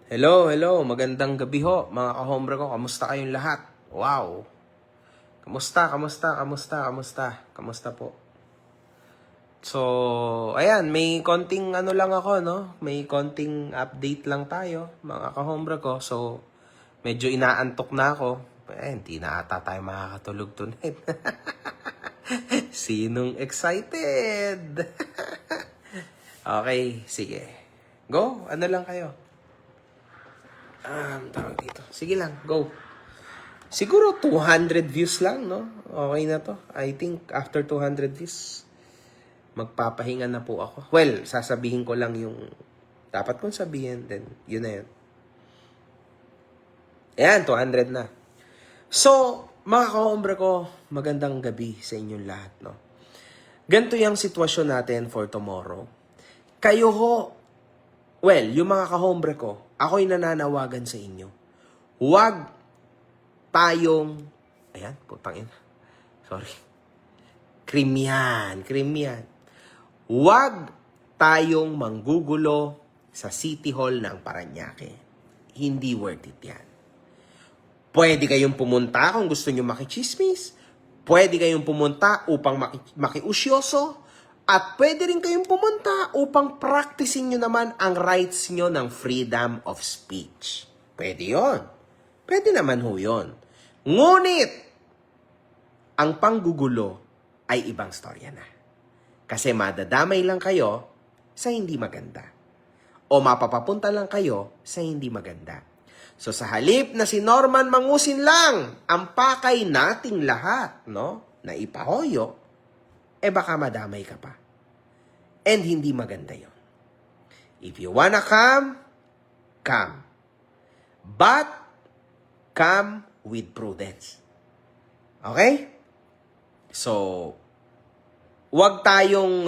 Hello, hello. Magandang gabi ho, mga kahombre ko. Kamusta kayong lahat? Wow. Kamusta po? So, ayan, may konting ano lang ako, no? May konting update lang tayo, mga kahombre ko. So, medyo inaantok na ako. Hindi na ata tayo makakatulog tonight. Sinong excited? Okay, sige. Go, ano lang kayo? Tawag dito. Sige lang, go. Siguro 200 views lang, no? Okay na to. I think after 200 views, magpapahinga na po ako. Well, sasabihin ko lang yung dapat kong sabihin, then yun na yun. Ayan, 200 na. So, mga kahombre ko, magandang gabi sa inyong lahat, no? Ganito yung sitwasyon natin for tomorrow. Kayo ho, well, yung mga kahombre ko, ako'y nananawagan sa inyo. Huwag tayong, ayan, putang ina. Sorry. Cream yan. Huwag tayong manggugulo sa City Hall ng Parañaque. Hindi worth it yan. Pwede kayong pumunta kung gusto nyo makichismis. Pwede kayong pumunta upang makiusyoso. At pwede rin kayong pumunta upang practicing nyo naman ang rights nyo ng freedom of speech. Pwede yon. Pwede naman ho yun. Ngunit, ang panggugulo ay ibang storya na. Kasi madadamay lang kayo sa hindi maganda. O mapapapunta lang kayo sa hindi maganda. So sa halip na si Norman Mangusin lang ang pakay nating lahat, no? Na ipahoyo, baka madamay ka pa. And hindi maganda yon. If you wanna come, come. But, come with prudence. Okay? So, huwag tayong,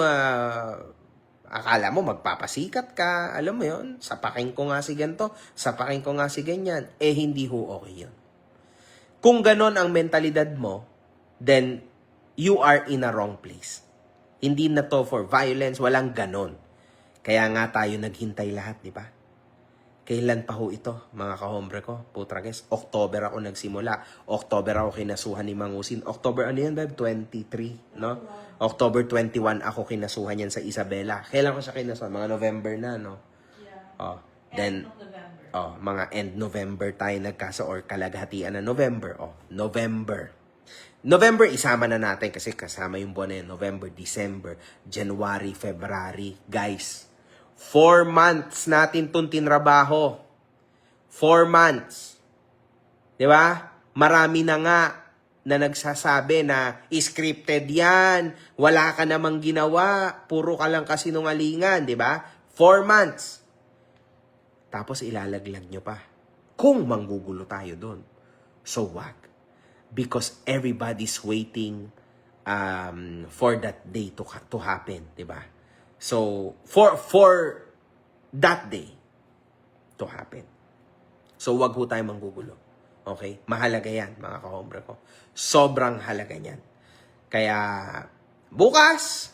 akala mo magpapasikat ka, alam mo yon, sapakin ko nga si ganito, sapakin ko nga si ganyan, hindi ho okay yun. Kung ganon ang mentalidad mo, then you are in a wrong place. Hindi na to for violence, walang ganon. Kaya nga tayo naghintay lahat, di ba? Kailan pa ho ito, mga kahombre ko? Putrages, October ako nagsimula. October ako kinasuhan ni Mangusin. October, ano yan, babe? 23, no? October 21 ako kinasuhan yan sa Isabela. Kailan ko siya kinasuhan? Mga November na, no? Yeah. Oh, then, End of November. mga end November tayo nagkasa or kalaghatian na November. November, isama na natin kasi kasama yung buwan na yun. November, December, January, February. Guys, 4 months natin itong tinrabaho. 4 months. Di ba? Marami na nga na nagsasabi na scripted yan, wala ka namang ginawa, puro ka lang kasinungalingan, di ba? 4 months. Tapos ilalaglag nyo pa. Kung manggugulo tayo doon. So wag. Because everybody's waiting for that day to happen, di ba? So, for that day to happen. So, wag ho tayo manggugulo. Okay? Mahalaga yan, mga kahombre ko. Sobrang halaga yan. Kaya, bukas,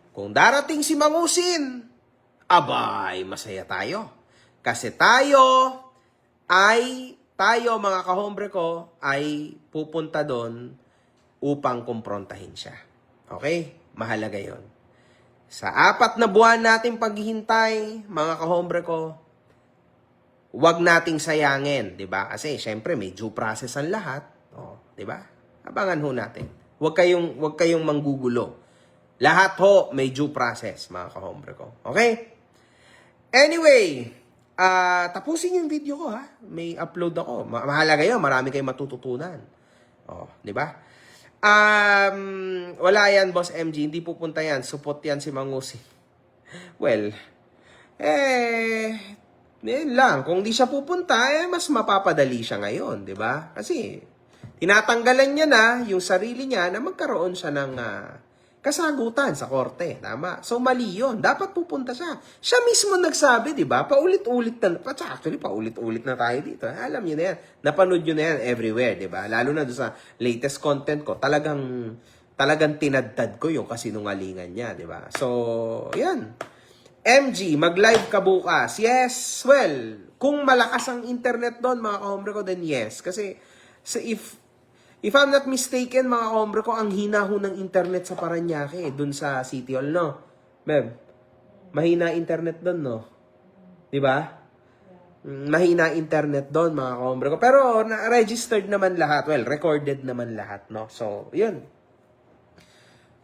kung darating si Mangusin, abay, masaya tayo. Kasi tayo, mga kahombre ko, ay pupunta doon upang kumprontahin siya. Okay? Mahalaga yon. Sa 4 na buwan nating paghihintay, mga kahombre ko, wag nating sayangin, 'di ba? Kasi syempre may due process ang lahat, 'di ba? Abangan ho natin. Wag kayong manggugulo. Lahat ho may due process, mga kahombre ko. Okay? Anyway, tapusin yung video ko, ha. May upload ako. Mahalaga 'yon, marami kayong matututunan. 'Di ba? Wala yan, Boss MG. Hindi pupunta yan. Support yan si Mangusin. Well, yun lang. Kung di siya pupunta, mas mapapadali siya ngayon, di ba? Kasi, tinatanggalan niya na yung sarili niya na magkaroon siya ng kasagutan sa korte. Tama? So, mali yun. Dapat pupunta siya. Siya mismo nagsabi, di ba? Paulit-ulit na. Actually, paulit-ulit na tayo dito. Alam niyo na yan. Napanood niyo na yan everywhere, di ba? Lalo na doon sa latest content ko. Talagang tinadtad ko yung kasinungalingan niya, di ba? So, yan. MG, mag-live ka bukas. Yes, well, kung malakas ang internet doon, mga kahombre ko, then yes. Kasi, if I'm not mistaken, mga kahombre ko, ang hina ho ng internet sa Paranaque, doon sa City Hall, no? Beb, mahina internet doon, no? Di ba? Mahina internet doon, mga kahombre ko. Pero, registered naman lahat. Well, recorded naman lahat, no? So, yun.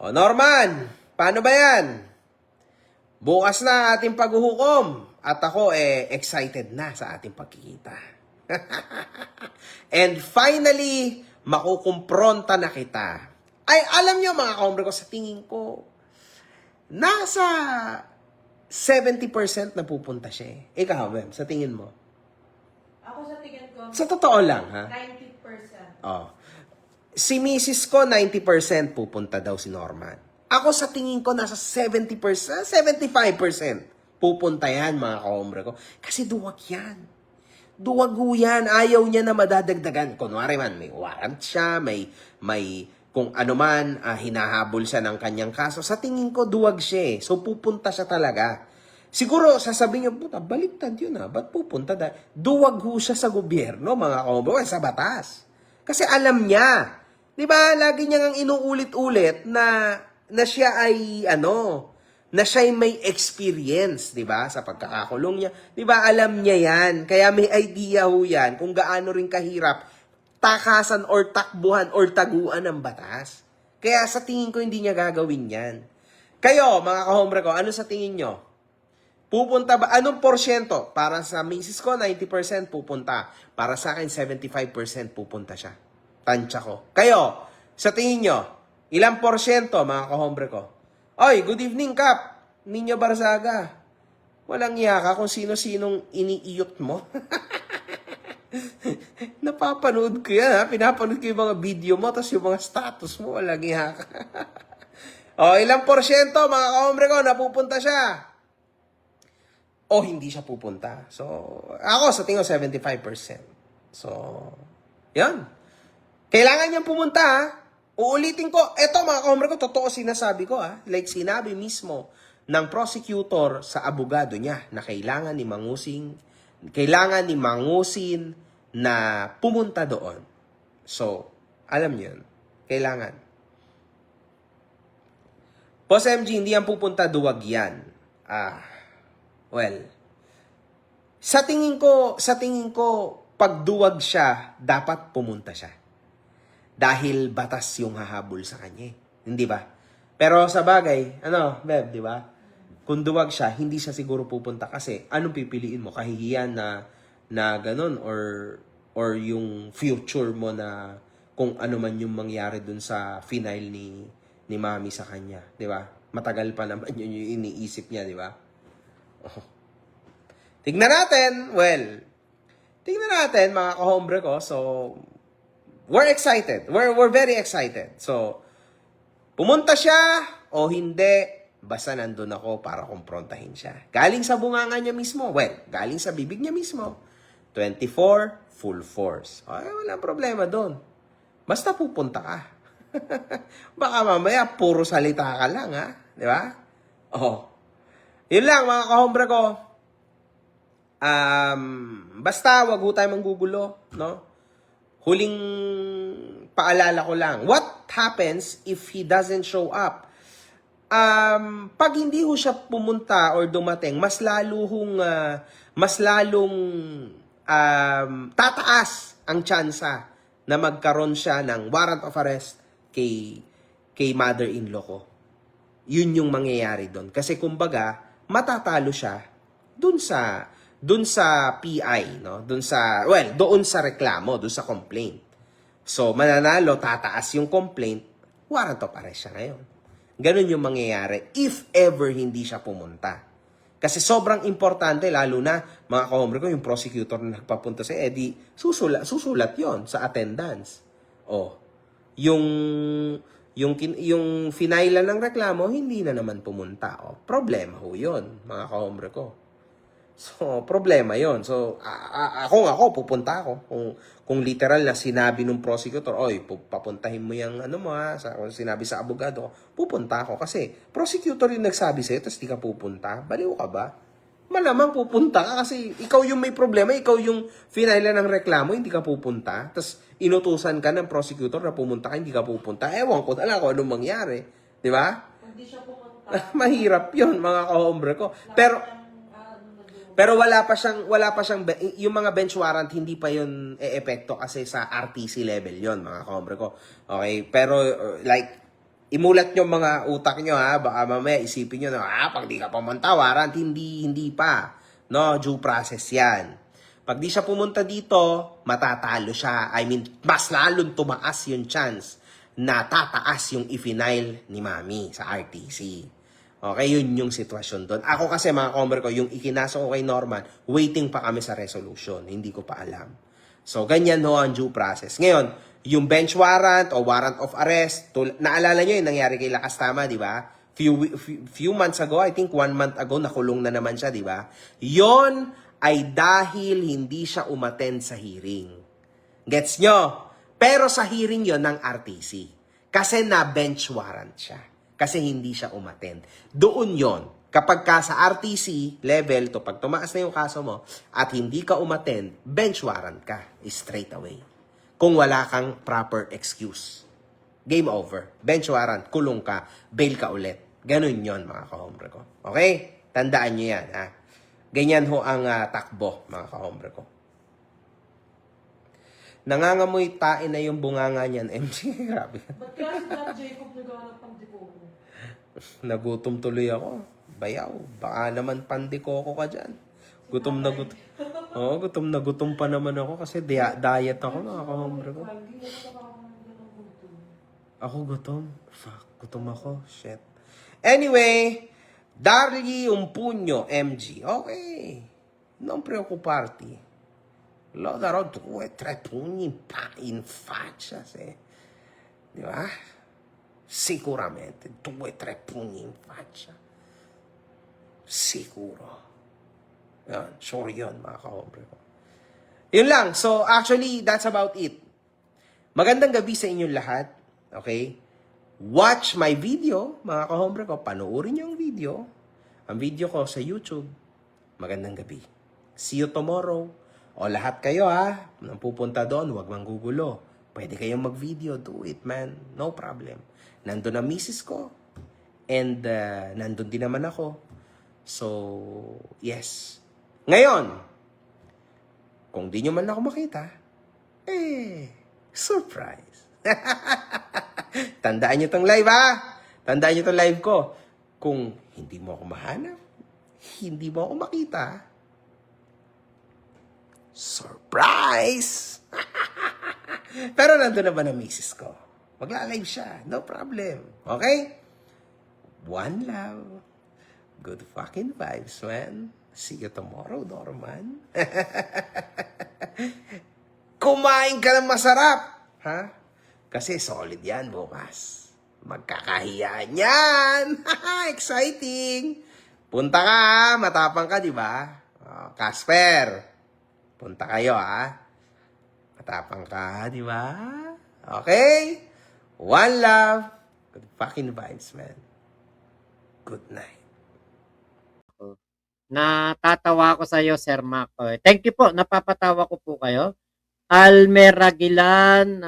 O, Norman, paano ba yan? Bukas na ating paghuhukom. At ako, excited na sa ating pagkikita. And finally, makukumpronta na kita. Ay, alam nyo mga kaombre ko, sa tingin ko, nasa 70% na pupunta siya eh. Ikaw, Mem, sa tingin mo? Ako sa tingin ko, Sa totoo lang, ha? 90%. Oh. Si Mrs. ko, 90% pupunta daw si Norman. Ako sa tingin ko, nasa 70%, 75% pupunta yan, mga kaombre ko. Kasi duwag yan. Duwag ho yan. Ayaw niya na madadagdagan. Kunwari man, may warrant siya, may kung ano man, hinahabol siya ng kanyang kaso. Sa tingin ko, duwag siya eh. So, pupunta siya talaga. Siguro, sasabihin niyo, puta, baliktad yun Ba't pupunta? Duwag ho siya sa gobyerno, mga kaombre, sa batas. Kasi alam niya. Di ba, lagi niya ngang inuulit-ulit na siya ay, na siya ay may experience, di ba, sa pagkakakulong niya. Di ba, alam niya yan. Kaya may idea ho yan kung gaano rin kahirap takasan or takbuhan or taguan ng batas. Kaya sa tingin ko, hindi niya gagawin yan. Kayo, mga kahombre ko, ano sa tingin nyo? Pupunta ba? Anong porsyento? Para sa misis ko, 90% pupunta. Para sa akin, 75% pupunta siya. Tansya ko. Kayo, sa tingin nyo, ilang porsyento, mga kahombre ko? Oy, good evening, Kap. Ninyo Barzaga. Walang iya ka kung sino-sinong iniiyot mo. Napapanood ko yan, ha? Pinapanood ko yung mga video mo, tapos yung mga status mo, walang iya ka. O, ilang porsyento, mga kahombre ko, napupunta siya? O, hindi siya pupunta. So, ako, sa tingin ko, 75%. So, yan. Kailangan niyang pumunta, ha? Uulitin ko, eto mga kahombre ko, totoo sinasabi ko, ha? Like sinabi mismo ng prosecutor sa abogado niya na kailangan ni Mangusin na pumunta doon. So, alam niyo yun. Kailangan. Boss MG, hindi yan pupunta, duwag yan. Well, sa tingin ko, pag duwag siya, dapat pumunta siya. Dahil batas yung hahabol sa kanya. Hindi ba? Pero sa bagay, Beb, di ba? Kung duwag siya, hindi siya siguro pupunta kasi anong pipiliin mo? Kahihiyan na ganun or yung future mo na kung ano man yung mangyari dun sa final ni Mami sa kanya, di ba? Matagal pa naman yun yung iniisip niya, di ba? Oh. Tignan natin, mga kahombre ko. So, we're excited. We're very excited. So, pumunta siya o hindi, basta nandun ako para kumprontahin siya. Galing sa bunganga niya mismo. Well, galing sa bibig niya mismo. 24, full force. Ay, walang problema doon. Basta pupunta ka. Baka mamaya, puro salita ka lang, ha? Di ba? Oh. Yun lang, mga kahombre ko. Basta, wag ho tayo manggugulo, no? Huling paalala ko lang. What happens if he doesn't show up? Pag hindi ho siya pumunta or dumating, mas lalong tataas ang tsansa na magkaroon siya ng warrant of arrest kay mother-in-law ko. Yun yung mangyayari doon. Kasi kumbaga, matatalo siya doon sa PI, no? Doon sa reklamo, doon sa complaint. So, mananalo, tataas yung complaint, warrant of arrest siya ngayon. Ganun yung mangyayari if ever hindi siya pumunta. Kasi sobrang importante, lalo na, mga kahombre ko, yung prosecutor na nagpapunta sa Eddie, susulat yon sa attendance. O, yung finailan ng reklamo, hindi na naman pumunta. O, problema ho yun, mga kahombre ko. So, problema yon. So, ako, pupunta ako. Kung literal na sinabi ng prosecutor, oy, papuntahin mo yung ano mo ha, kung sinabi sa abogado, pupunta ako. Kasi, prosecutor yung nagsabi sa'yo, tapos di ka pupunta. Baliw ka ba? Malamang pupunta ka kasi ikaw yung may problema, ikaw yung finailan ng reklamo, hindi ka pupunta. Tapos, inutusan ka ng prosecutor na pumunta ka, hindi ka pupunta. Ewan ko na lang kung anong mangyari. Di ba? Hindi siya pumunta. Mahirap yon mga kahombre ko. Pero wala pa siyang yung mga bench warrant hindi pa yon eepekto kasi sa RTC level yon mga kahombre ko. Okay, pero like imulat nyo mga utak nyo ha, baka mamaya isipin nyo na pag di ka pumunta warrant hindi pa. No, due process 'yan. Pag di siya pumunta dito, matatalo siya. I mean, mas lalong tumaas yung chance na tataas yung i-final ni Mami sa RTC. Okay, yun yung sitwasyon doon. Ako kasi mga komber ko, yung ikinasa ko kay Norman, waiting pa kami sa resolution. Hindi ko pa alam. So, ganyan ho ang due process. Ngayon, yung bench warrant o warrant of arrest, naalala nyo yung nangyari kay Lakas Tama, di ba? Few months ago, I think 1 month ago, nakulong na naman siya, di ba? Yon ay dahil hindi siya umattend sa hearing. Gets nyo? Pero sa hearing yon ng RTC. Kasi na bench warrant siya. Kasi hindi siya umattend. Doon yon. Kapag ka sa RTC level, to pag tumaas na yung kaso mo, at hindi ka umattend, bench warrant ka. Straight away. Kung wala kang proper excuse. Game over. Bench warrant, kulong ka, bail ka ulit. Ganun yon mga kahombre ko. Okay? Tandaan nyo yan, ha? Ganyan ho ang takbo, mga kahombre ko. Nangangamoy tae na yung bunganga niyan, MG. Grabe. Ba't kaya si Don Jacob naghahanap ng dikoko? Nagutom tuloy ako. Bayaw. Baka naman pandikoko ka dyan. Gutom na gutom. Oo, gutom na gutom pa naman ako kasi diet ako, mga kahombre ko. Hindi na siya makakamanggol ng gutom. Ako gutom. Fuck, gutom ako. Shit. Anyway, dargli un pugno, MG. Okay. Non preoccuparti. Lo darò 2-3 pugni in faccia, se. Di ba? Sicuramente. 2-3 pugni in faccia. Sicuro. Yan. Sure yun, mga kahombre ko. Yun lang. So, actually, that's about it. Magandang gabi sa inyong lahat. Okay? Watch my video, mga kahombre ko. Panoorin niyo ang video. Ang video ko sa YouTube. Magandang gabi. See you tomorrow. O lahat kayo ha, nang pupunta doon, huwag manggugulo. Pwede kayong mag-video, do it man. No problem. Nandun ang misis ko. And nandun din naman ako. So, yes. Ngayon, kung di nyo man ako makita, surprise. Tandaan nyo tong live ha. Tandaan nyo tong live ko. Kung hindi mo ako mahanap, hindi mo ako makita, surprise! Pero nandun na ba na misis ko? Magla-live siya. No problem. Okay? One love. Good fucking vibes, man. See you tomorrow, Norman. Kumain ka ng masarap. Ha? Kasi solid yan bukas. Magkakahiyan yan. Exciting. Punta ka, matapang ka, di ba? Casper. Punta kayo, ha? Matapang ka, di ba? Okay? One love. Good fucking vibes, man. Good night. Natatawa ako sa iyo, Sir Mac. Thank you po. Napapatawa ko po kayo. Almer Ragilan,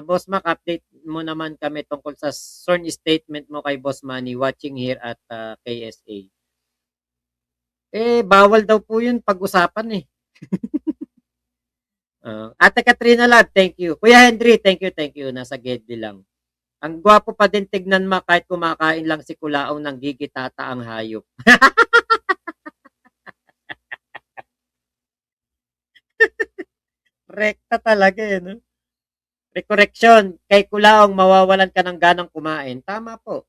Boss Mac, update mo naman kami tungkol sa sworn statement mo kay Boss Manny watching here at KSA. Bawal daw po yun pag-usapan eh. Ate Katrina Lab, thank you. Kuya Henry, thank you. Nasa Gedli lang. Ang gwapo pa din tignan ma kahit kumakain lang si Kulaong ng gigitata ang hayop. Rekta talaga eh, no? Recorrection, kay Kulaong mawawalan ka ng ganang kumain. Tama po.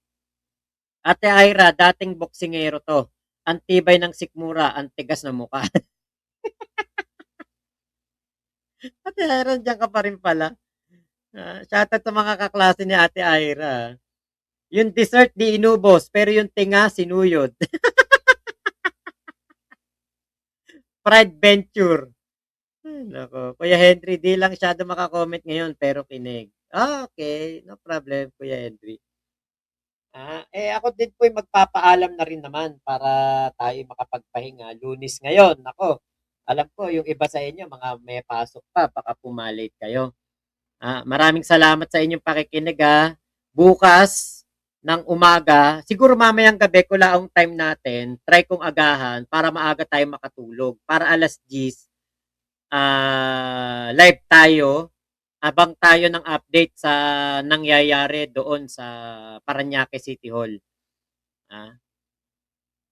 Ate Ira, dating boksingero to. Ang tibay ng sikmura, ang tigas na mukha. Ate Ira, diyan ka pa rin pala. Shoutout sa mga kaklase ni Ate Ira. Yung dessert di inubos, pero yung tinga sinuyod. Pride Venture. Ay, nako. Kuya Henry, di lang siya makakomment ngayon, pero kinig. Okay, no problem, Kuya Henry. Ako din po magpapaalam na rin naman para tayo makapagpahinga. Lunes ngayon, nako. Alam ko, yung iba sa inyo, mga may pasok pa, baka pumalate kayo. Maraming salamat sa inyong pakikinig ha. Bukas ng umaga, siguro mamayang gabi ko laong time natin, try kong agahan para maaga tayo makatulog. Para alas 10, live tayo, abang tayo ng update sa nangyayari doon sa Parañaque City Hall. Ah,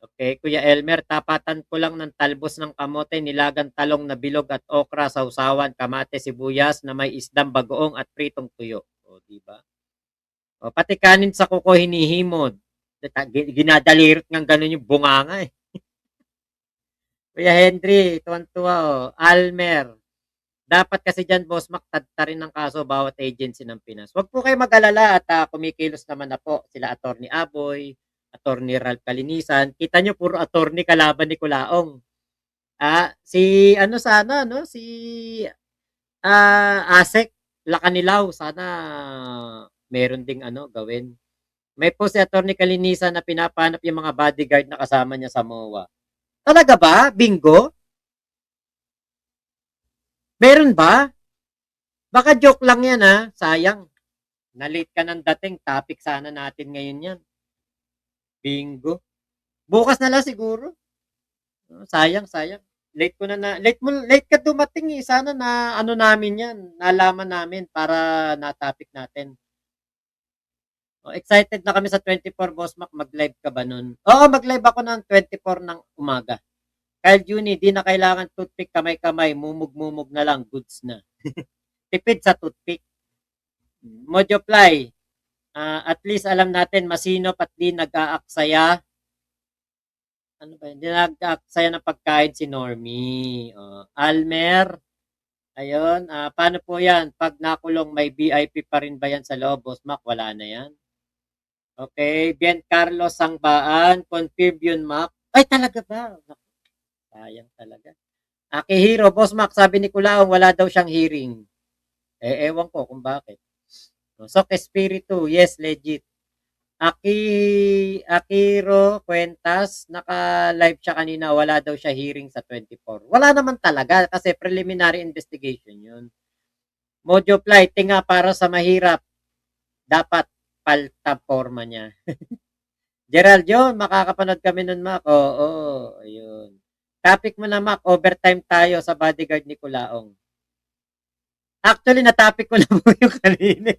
okay, Kuya Elmer, tapatan ko lang ng talbos ng kamote, nilagang talong na bilog at okra, sausawan, kamate, sibuyas na may isdang bagoong at pritong tuyo. O, di ba? O, pati kanin sa kuko hinihimod. Ginadalirot ng ganun yung bunganga eh. Kuya Henry, tuwan-tuwa oh. Almer, dapat kasi dyan, boss, maktatta rin ng kaso bawat agency ng Pinas. Huwag po kayo mag-alala at kumikilos naman na po sila Attorney Aboy, Attorney Ralph Kalinisan. Kita nyo, puro attorney kalaban ni Kulaong. Si ano sana, no? Si Asek Lakanilaw, sana meron ding ano gawin. May po si Attorney Kalinisan na pinapanap yung mga bodyguard na kasama niya sa MOA. Talaga ba? Bingo? Meron ba? Baka joke lang yan ha. Sayang. Na-late ka ng dating. Topic sana natin ngayon yan. Bingo. Bukas na lang siguro. Sayang, sayang. Late ka dumating eh. Sana na ano namin yan. Nalaman namin para na-topic natin. Excited na kami sa 24, Boss Mac. Mag-live ka ba nun? Oo, mag-live ako ng 24 ng umaga. Kyle Juni, di na kailangan toothpick kamay-kamay. Mumug-mumug na lang. Goods na. Tipid sa toothpick. Mojoply, at least alam natin masinop at di nag-aaksaya. Ano ba yun? Di nag-aaksaya ng pagkain si Normie. Almer, ayun. Paano po yan? Pag nakulong, may VIP pa rin ba yan sa loob? Boss Mac, wala na yan. Okay. Bien Carlos Sangbaan, confirm yun, Mac. Ay, talaga ba? Sayang talaga. Akihiro, Boss Mac, sabi ni Kulaong, wala daw siyang hearing. Ewan ko kung bakit. Sok Espiritu, yes, legit. Akiro Cuentas, naka-live siya kanina, wala daw siya hearing sa 24. Wala naman talaga kasi preliminary investigation yun. Mojo Flight, tinga para sa mahirap. Dapat palta forma niya. Gerald, yun, makakapanood kami nun, Mac. Oo, ayun. Topic mo na, Mac, overtime tayo sa bodyguard ni Kulaong. Actually, na-topic ko na po yung kanina.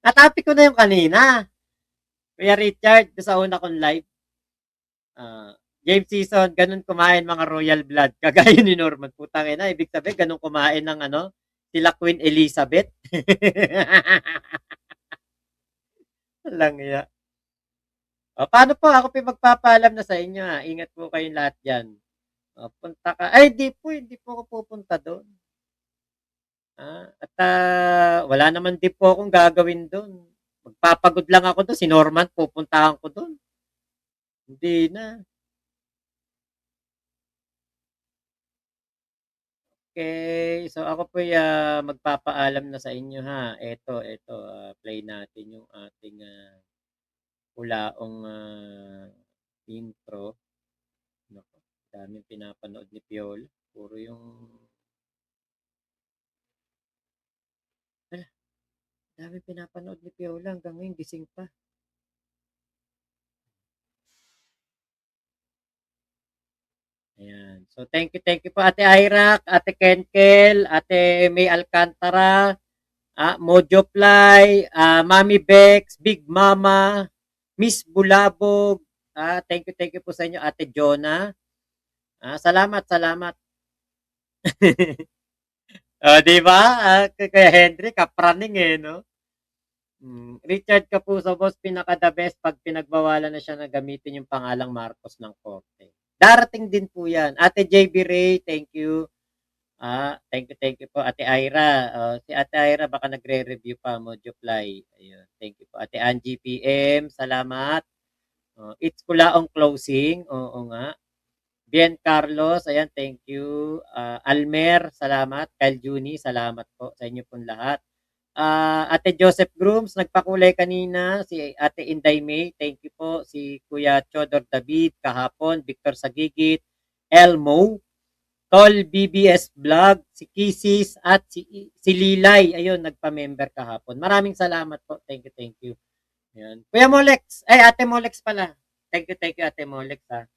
Na-topic ko na yung kanina. Kuya Richard, sa una kong live. James Season, ganun kumain mga royal blood. Kagaya ni Norman. Putang ina, ibig sabihin, ganun kumain ng ano, sila Queen Elizabeth. Lang ya. Paano po? Ako po magpapaalam na sa inyo. Ingat po kayong lahat dyan. Punta ka. Ay, hindi po ako pupunta doon. Wala naman din po akong gagawin doon. Magpapagod lang ako doon. Si Norman, pupuntahan ko doon. Hindi na. Okay, so ako po magpapaalam na sa inyo ha. Ito, play natin yung ating ulaong intro. Naku, daming pinapanood ni Piolo. Puro yung daming pinapanood ni Piolo hanggang ngayon gising pa. Ayan. So, thank you po Ate Irak, Ate Kenkel, Ate May Alcantara, Mojo Fly, Mami Bex, Big Mama, Miss Bulabog. Thank you po sa inyo, Ate Jonah. Salamat. Di ba? Kaya Henry, kapraning eh, no? Richard Kapuso, boss, pinaka-the best pag pinagbawalan na siya na gamitin yung pangalang Marcos ng korte. Darating din po yan. Ate JB Ray, thank you. Thank you po. Ate Ira. Si Ate Ira baka nagre-review pa, Mojo Fly. Ayun, thank you po. Ate Angie PM, salamat. It's Kulaong Closing. Oo nga. Bien Carlos, ayan, thank you. Almer, salamat. Kyle Juni, salamat po sa inyo pong lahat. Ate Joseph Grooms, nagpakulay kanina. Si Ate Inday May, thank you po. Si Kuya Chodor David, kahapon. Victor Sagigit, Elmo, Tol BBS Vlog, si Kisis, at si Lilay. Ayun, nagpa-member kahapon. Maraming salamat po. Thank you, thank you. Ayan. Kuya Molex, Ate Molex pala. Thank you, Ate Molex ha.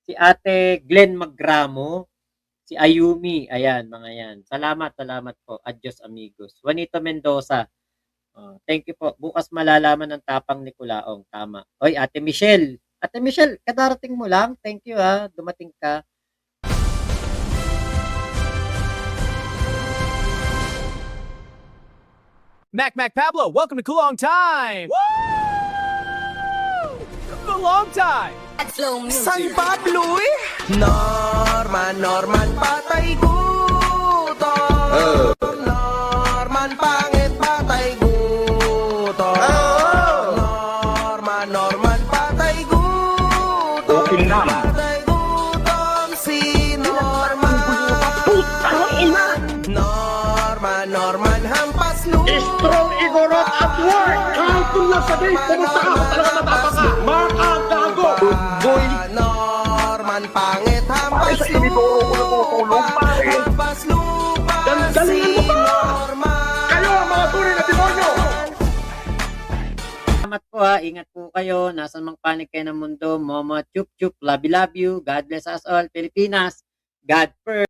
Si Ate Glenn Magramo, si Ayumi, ayan, mga yan. Salamat po. Adios amigos. Juanito Mendoza, thank you po. Bukas malalaman ang tapang ni Kulaong. Tama. Oy, Ate Michelle. Ate Michelle, kadarating mo lang. Thank you ha. Dumating ka. Mac Pablo, welcome to Kulong Time! Woo! The long time! San Pablo eh? Norman, patay gutom. Norman, pangit, patay gutom. Norman, patay gutom. Patay gutom si Norman. Norman, hampas lupa. Strong Igorot at work! Kahit kung nasa day, pumunta ka, talaga matapang ka! Marka ang gago! Boy! Norman, pangit, hampas Pare, sa inidoro ko natutulog, pare. Hampas lupa Galingan mo si pa! Norman. Kayo ang mga tunay na demonyo! Salamat po ha. Ingat po kayo. Nasaan mang panig kayo ng mundo. Momo, chup chup. Love you. God bless us all. Pilipinas. God first.